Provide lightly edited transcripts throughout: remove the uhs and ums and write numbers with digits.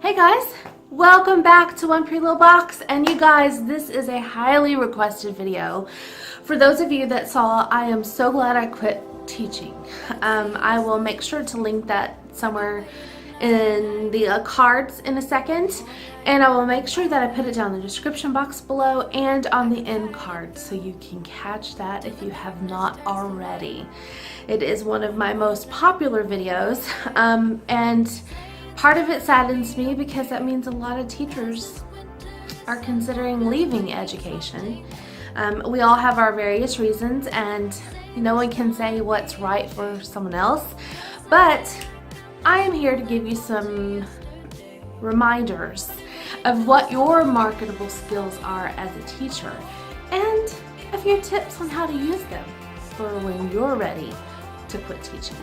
Hey guys, welcome back to One Pretty Little Box. And you guys, this is a highly requested video. For those of you that saw, I am so glad I quit teaching. I will make sure to link that somewhere in the cards in a second, and I will make sure that I put it down in the description box below and on the end card so you can catch that if you have not already. It is one of my most popular videos, and part of it saddens me because that means a lot of teachers are considering leaving education. We all have our various reasons, and no one can say what's right for someone else, but I am here to give you some reminders of what your marketable skills are as a teacher and a few tips on how to use them for when you're ready to quit teaching.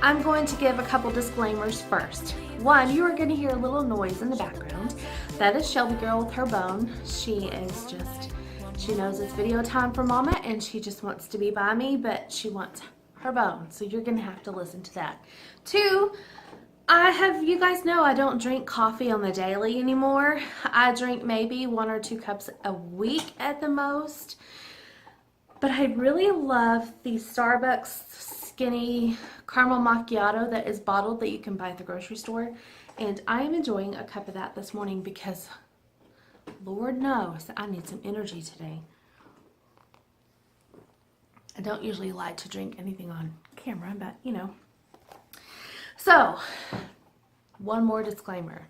I'm going to give a couple disclaimers first. One, you are going to hear a little noise in the background. That is Shelby Girl with her bone. She knows it's video time for Mama and she just wants to be by me, but she wants her bone. So you're going to have to listen to that. Two, you guys know I don't drink coffee on the daily anymore. I drink maybe 1 or 2 cups a week at the most. But I really love the Starbucks skinny caramel macchiato that is bottled that you can buy at the grocery store. And I am enjoying a cup of that this morning because Lord knows I need some energy today. I don't usually like to drink anything on camera, but you know. So, one more disclaimer.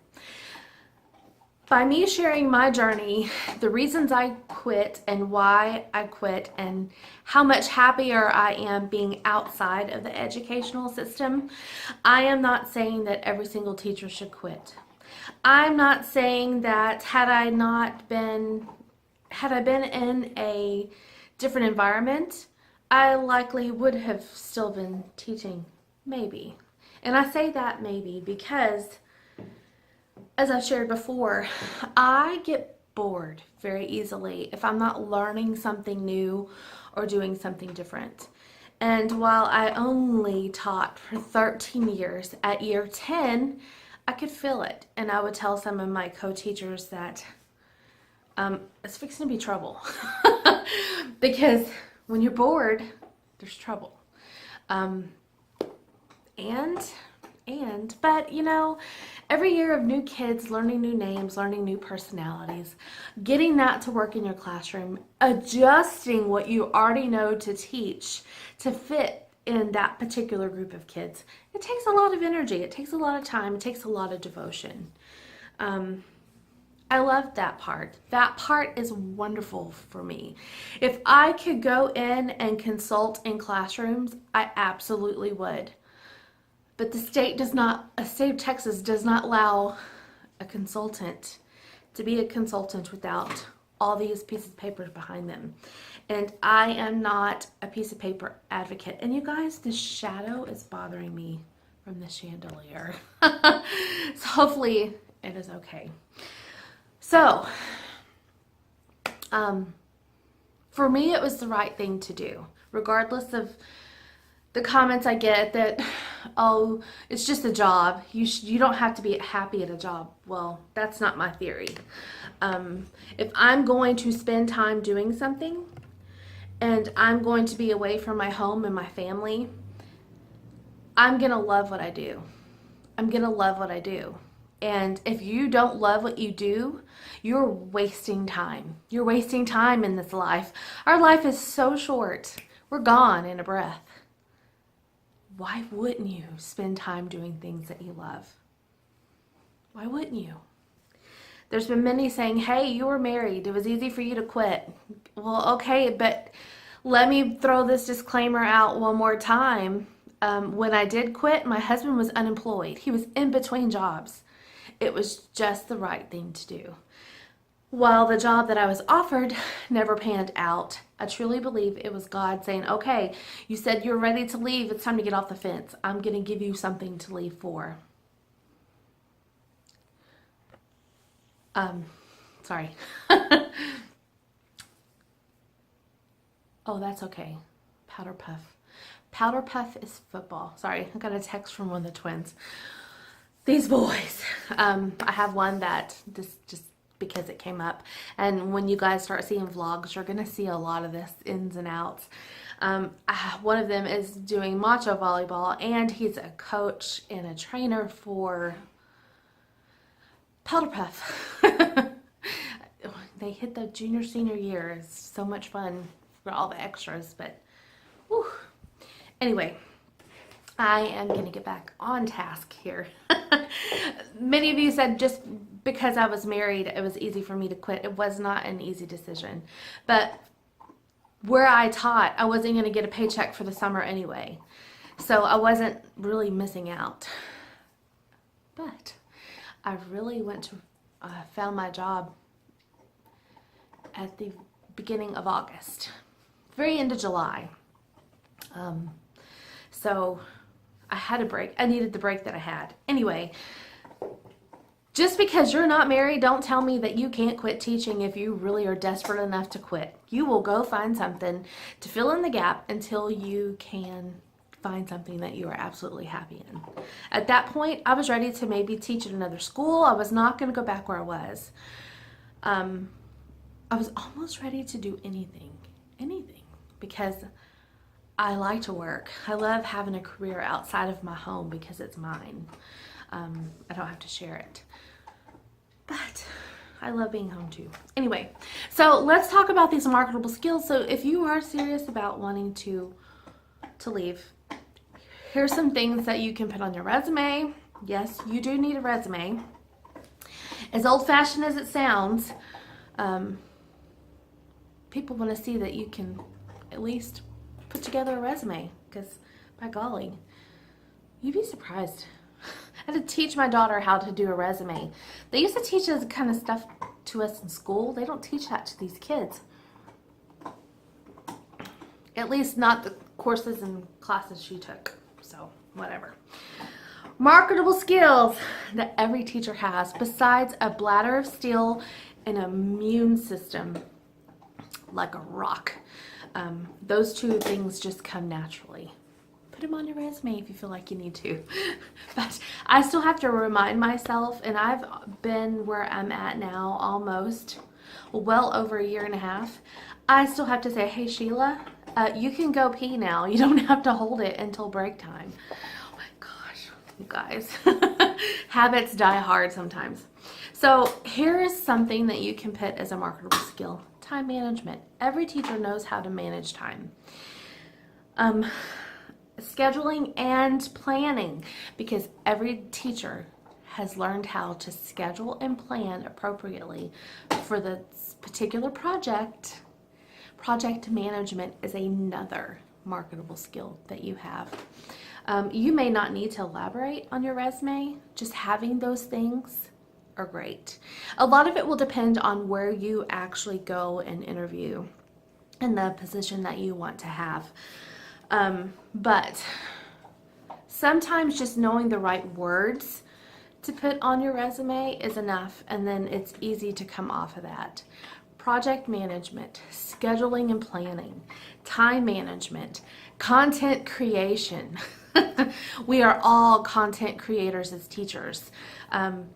By me sharing my journey, the reasons I quit and why I quit and how much happier I am being outside of the educational system, I am not saying that every single teacher should quit. I'm not saying that had I been in a different environment, I likely would have still been teaching, maybe. And I say that maybe because, as I've shared before, I get bored very easily if I'm not learning something new or doing something different. And while I only taught for 13 years, at year 10, I could feel it. And I would tell some of my co-teachers that it's fixing to be trouble. Because when you're bored, there's trouble. But you know, every year of new kids, learning new names, learning new personalities, getting that to work in your classroom, adjusting what you already know to teach to fit in that particular group of kids, it takes a lot of energy, it takes a lot of time, it takes a lot of devotion. I love that part. That part is wonderful for me. If I could go in and consult in classrooms, I absolutely would. But the state of Texas does not allow a consultant to be a consultant without all these pieces of paper behind them. And I am not a piece of paper advocate. And you guys, the shadow is bothering me from the chandelier. So hopefully it is okay. So, for me, it was the right thing to do, regardless of the comments I get that, oh, it's just a job. You don't have to be happy at a job. Well, that's not my theory. If I'm going to spend time doing something and I'm going to be away from my home and my family, I'm going to love what I do. I'm going to love what I do. And if you don't love what you do, you're wasting time. You're wasting time in this life. Our life is so short. We're gone in a breath. Why wouldn't you spend time doing things that you love? Why wouldn't you? There's been many saying, hey, you were married. It was easy for you to quit. Well, okay, but let me throw this disclaimer out one more time. When I did quit, my husband was unemployed. He was in between jobs. It was just the right thing to do. While the job that I was offered never panned out, I truly believe it was God saying, okay, you said you're ready to leave. It's time to get off the fence. I'm going to give you something to leave for. Sorry. Oh, that's okay. Powder Puff. Powder Puff is football. Sorry, I got a text from one of the twins. These boys. I have one that this just because it came up. And when you guys start seeing vlogs, you're going to see a lot of this ins and outs. One of them is doing macho volleyball, and he's a coach and a trainer for Powder Puff. They hit the junior senior year. It's so much fun for all the extras, but whew. Anyway, I am going to get back on task here. Many of you said just because I was married, it was easy for me to quit. It was not an easy decision. But where I taught, I wasn't going to get a paycheck for the summer anyway. So I wasn't really missing out. But I really found my job at the beginning of August, very end of July. So I had a break. I needed the break that I had. Anyway, just because you're not married, don't tell me that you can't quit teaching if you really are desperate enough to quit. You will go find something to fill in the gap until you can find something that you are absolutely happy in. At that point, I was ready to maybe teach at another school. I was not going to go back where I was. I was almost ready to do anything, because I like to work. I love having a career outside of my home because it's mine. I don't have to share it. But I love being home too. Anyway, so let's talk about these marketable skills. So if you are serious about wanting to leave, here's some things that you can put on your resume. Yes, you do need a resume. As old-fashioned as it sounds, people want to see that you can at least put together a resume, because by golly, you'd be surprised. I had to teach my daughter how to do a resume. They used to teach this kind of stuff to us in school. They don't teach that to these kids. At least not the courses and classes she took. So, whatever. Marketable skills that every teacher has, besides a bladder of steel and an immune system like a rock. Those two things just come naturally. Put them on your resume if you feel like you need to. But I still have to remind myself, and I've been where I'm at now almost, well over a year and a half. I still have to say, hey Sheila, you can go pee now. You don't have to hold it until break time. Oh my gosh, you guys. Habits die hard sometimes. So here is something that you can put as a marketable skill. Time management. Every teacher knows how to manage time. Scheduling and planning, because every teacher has learned how to schedule and plan appropriately for the particular project. Project management is another marketable skill that you have. You may not need to elaborate on your resume. Just having those things are great. A lot of it will depend on where you actually go and interview and the position that you want to have. But sometimes just knowing the right words to put on your resume is enough, and then it's easy to come off of that. Project management, scheduling and planning, time management, content creation. We are all content creators as teachers.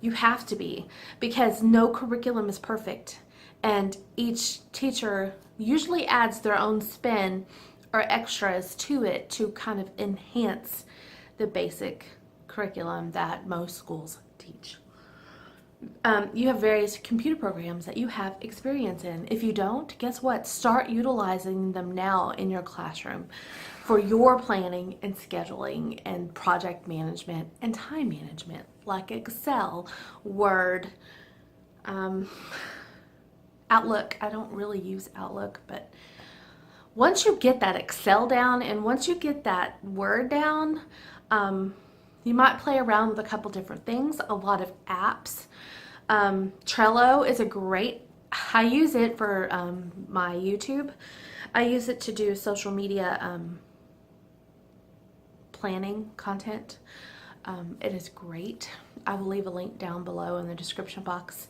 You have to be, because no curriculum is perfect, and each teacher usually adds their own spin or extras to it to kind of enhance the basic curriculum that most schools teach. You have various computer programs that you have experience in. If you don't, guess what? Start utilizing them now in your classroom for your planning and scheduling and project management and time management, like Excel, Word, Outlook. I don't really use Outlook, but once you get that Excel down and once you get that Word down, you might play around with a couple different things, a lot of apps. Trello is a great, I use it for my YouTube. I use it to do social media planning content. It is great. I will leave a link down below in the description box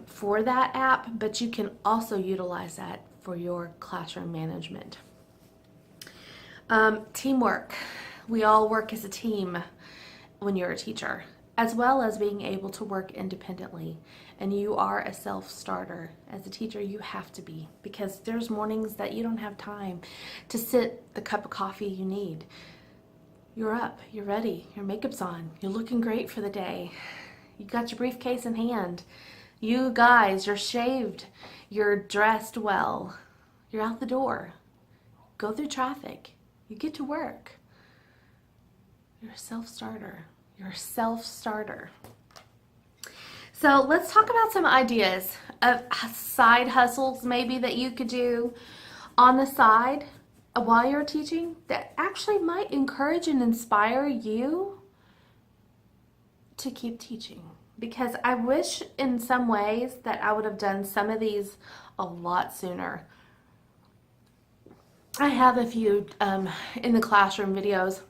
for that app, but you can also utilize that for your classroom management. Teamwork. We all work as a team when you're a teacher, as well as being able to work independently. And you are a self-starter. As a teacher, you have to be, because there's mornings that you don't have time to sit the cup of coffee you need. You're up, you're ready, your makeup's on, you're looking great for the day. You got your briefcase in hand. You guys, you're shaved, you're dressed well, you're out the door. Go through traffic, you get to work. You're a self-starter. You're a self-starter. So let's talk about some ideas of side hustles maybe that you could do on the side while you're teaching that actually might encourage and inspire you to keep teaching. Because I wish in some ways that I would have done some of these a lot sooner. I have a few in the classroom videos.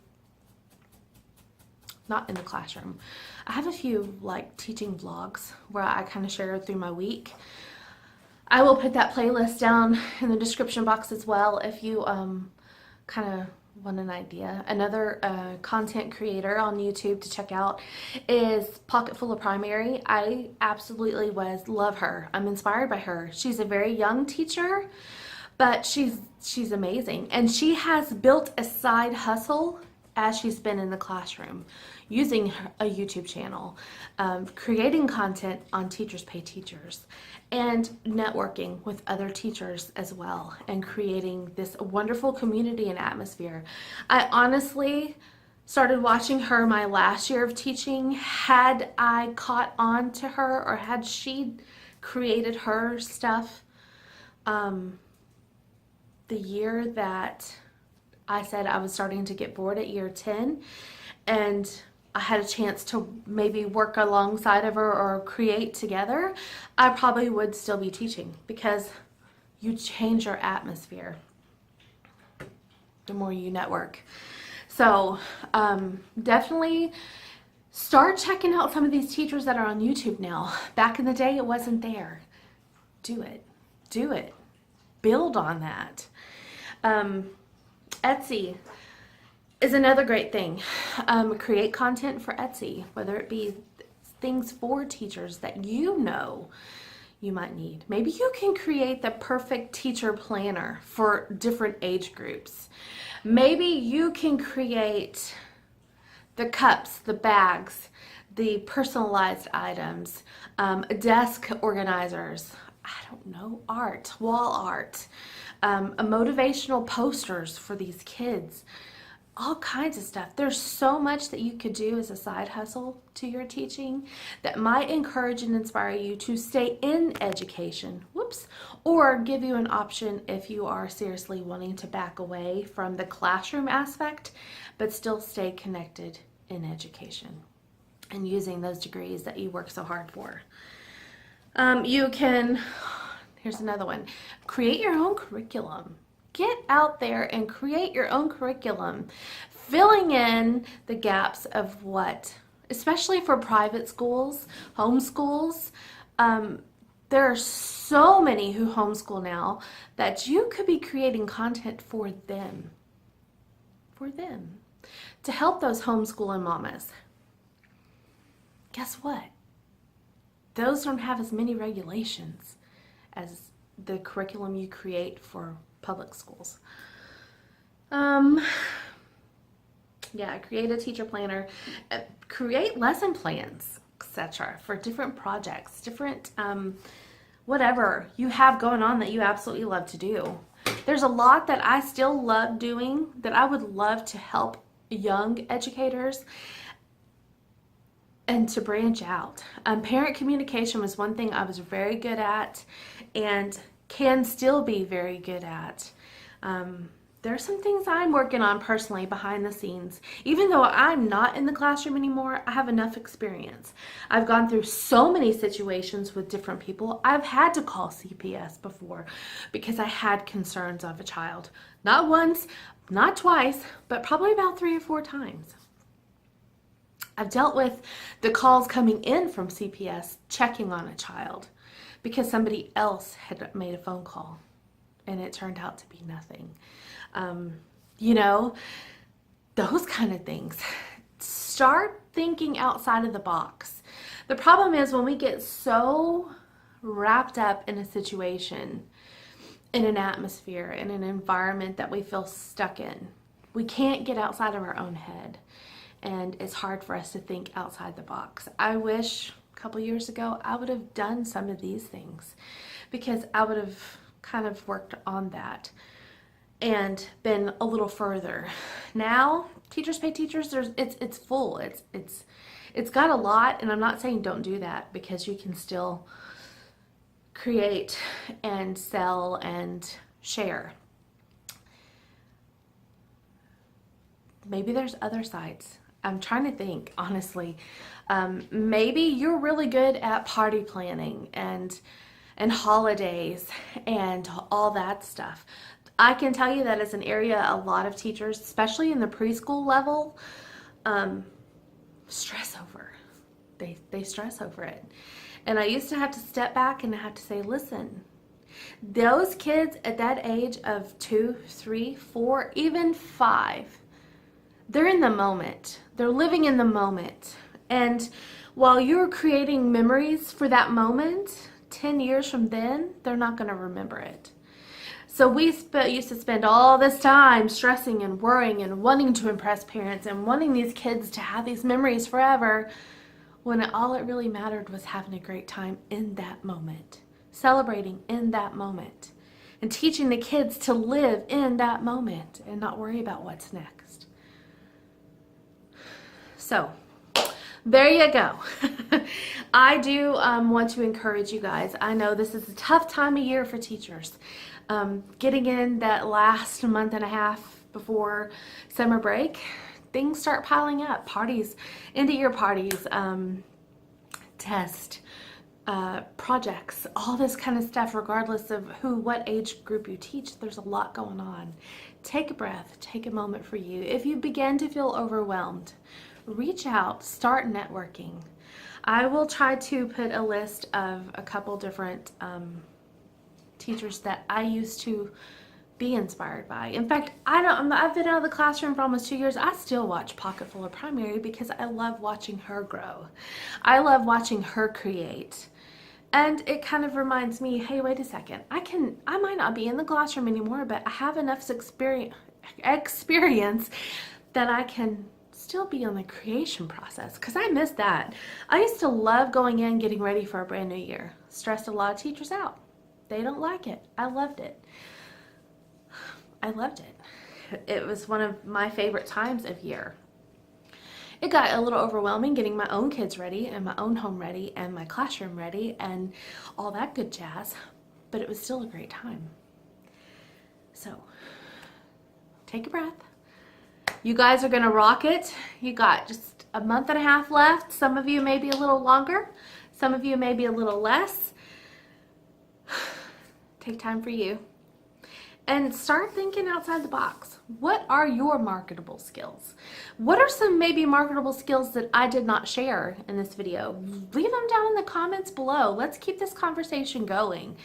Not in the classroom. I have a few like teaching vlogs where I kind of share through my week. I will put that playlist down in the description box as well if you kind of want an idea. Another content creator on YouTube to check out is Pocketful of Primary. I absolutely love her. I'm inspired by her. She's a very young teacher, but she's amazing. And she has built a side hustle as she's been in the classroom, using a YouTube channel, creating content on Teachers Pay Teachers, and networking with other teachers as well, and creating this wonderful community and atmosphere. I honestly started watching her my last year of teaching. Had I caught on to her, or had she created her stuff the year that I said I was starting to get bored at year 10, and I had a chance to maybe work alongside of her or create together, I probably would still be teaching, because you change your atmosphere the more you network. So definitely start checking out some of these teachers that are on YouTube now. Back in the day, it wasn't there. Do it. Do it. Build on that. Etsy is another great thing. Create content for Etsy, whether it be things for teachers that you know you might need. Maybe you can create the perfect teacher planner for different age groups. Maybe you can create the cups, the bags, the personalized items, desk organizers, I don't know, art, wall art, motivational posters for these kids, all kinds of stuff. There's so much that you could do as a side hustle to your teaching that might encourage and inspire you to stay in education, or give you an option if you are seriously wanting to back away from the classroom aspect, but still stay connected in education and using those degrees that you work so hard for. You can, here's another one, create your own curriculum. Get out there and create your own curriculum, filling in the gaps of what, especially for private schools, homeschools. There are so many who homeschool now that you could be creating content for them, to help those homeschooling mamas. Guess what? Those don't have as many regulations as the curriculum you create for public schools. Yeah, create a teacher planner, create lesson plans, etc. for different projects, different whatever you have going on that you absolutely love to do. There's a lot that I still love doing that I would love to help young educators and to branch out. Parent communication was one thing I was very good at and can still be very good at. There are some things I'm working on personally behind the scenes. Even though I'm not in the classroom anymore, I have enough experience. I've gone through so many situations with different people. I've had to call CPS before because I had concerns of a child. Not once, not twice, but probably about 3 or 4 times. I've dealt with the calls coming in from CPS checking on a child because somebody else had made a phone call and it turned out to be nothing. You know, those kind of things. Start thinking outside of the box. The problem is when we get so wrapped up in a situation, in an atmosphere, in an environment that we feel stuck in, we can't get outside of our own head. And it's hard for us to think outside the box. I wish a couple years ago I would have done some of these things, because I would have kind of worked on that and been a little further. Now, Teachers Pay Teachers, it's full. It's got a lot, and I'm not saying don't do that, because you can still create and sell and share. Maybe there's other sites. I'm trying to think, honestly. Maybe you're really good at party planning and holidays and all that stuff. I can tell you that is an area a lot of teachers, especially in the preschool level, stress over. They stress over it. And I used to have to step back and I have to say, listen, those kids at that age of 2, 3, 4, even 5, they're in the moment. They're living in the moment. And while you're creating memories for that moment, 10 years from then, they're not going to remember it. So we used to spend all this time stressing and worrying and wanting to impress parents and wanting these kids to have these memories forever, when all it really mattered was having a great time in that moment, celebrating in that moment, and teaching the kids to live in that moment and not worry about what's next. So there you go. I do want to encourage you guys. I know this is a tough time of year for teachers. Getting in that last month and a half before summer break, things start piling up. Parties, end of year parties, test, projects, all this kind of stuff, regardless of what age group you teach, there's a lot going on. Take a breath, take a moment for you. If you begin to feel overwhelmed, reach out, start networking. I will try to put a list of a couple different teachers that I used to be inspired by. In fact, I've been out of the classroom for almost 2 years. I still watch Pocketful of Primary because I love watching her grow. I love watching her create. And it kind of reminds me, hey, wait a second. I might not be in the classroom anymore, but I have enough experience that I can still be on the creation process, because I miss that. I used to love going in, getting ready for a brand new year. Stressed a lot of teachers out. They don't like it. I loved it. I loved it. It was one of my favorite times of year. It got a little overwhelming getting my own kids ready and my own home ready and my classroom ready and all that good jazz, but it was still a great time. So take a breath. You guys are gonna rock it. You got just a month and a half left. Some of you may be a little longer. Some of you may be a little less. Take time for you. And start thinking outside the box. What are your marketable skills? What are some maybe marketable skills that I did not share in this video? Leave them down in the comments below. Let's keep this conversation going,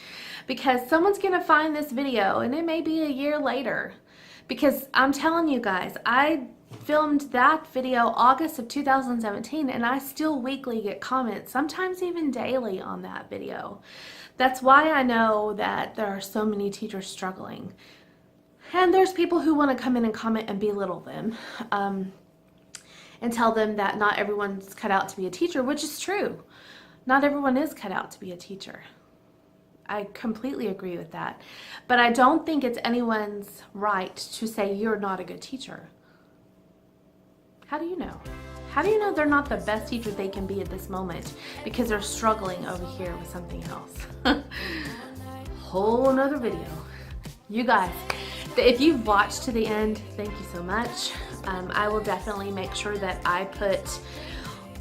because someone's gonna find this video and it may be a year later. Because I'm telling you guys, I filmed that video August of 2017 and I still weekly get comments, sometimes even daily, on that video. That's why I know that there are so many teachers struggling. And there's people who want to come in and comment and belittle them and tell them that not everyone's cut out to be a teacher, which is true. Not everyone is cut out to be a teacher. I completely agree with that. But I don't think it's anyone's right to say you're not a good teacher. How do you know? How do you know they're not the best teacher they can be at this moment because they're struggling over here with something else? Whole nother video. You guys, if you've watched to the end, thank you so much. I will definitely make sure that I put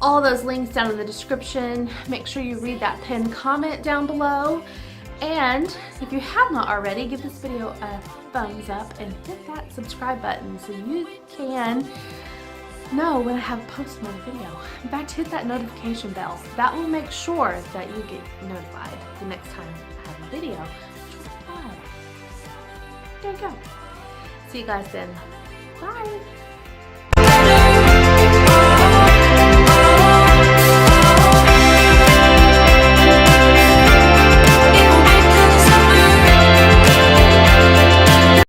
all those links down in the description. Make sure you read that pinned comment down below. And if you have not already, give this video a thumbs up and hit that subscribe button so you can know when I have posted another video. In fact, hit that notification bell. That will make sure that you get notified the next time I have a video. There you go. See you guys then.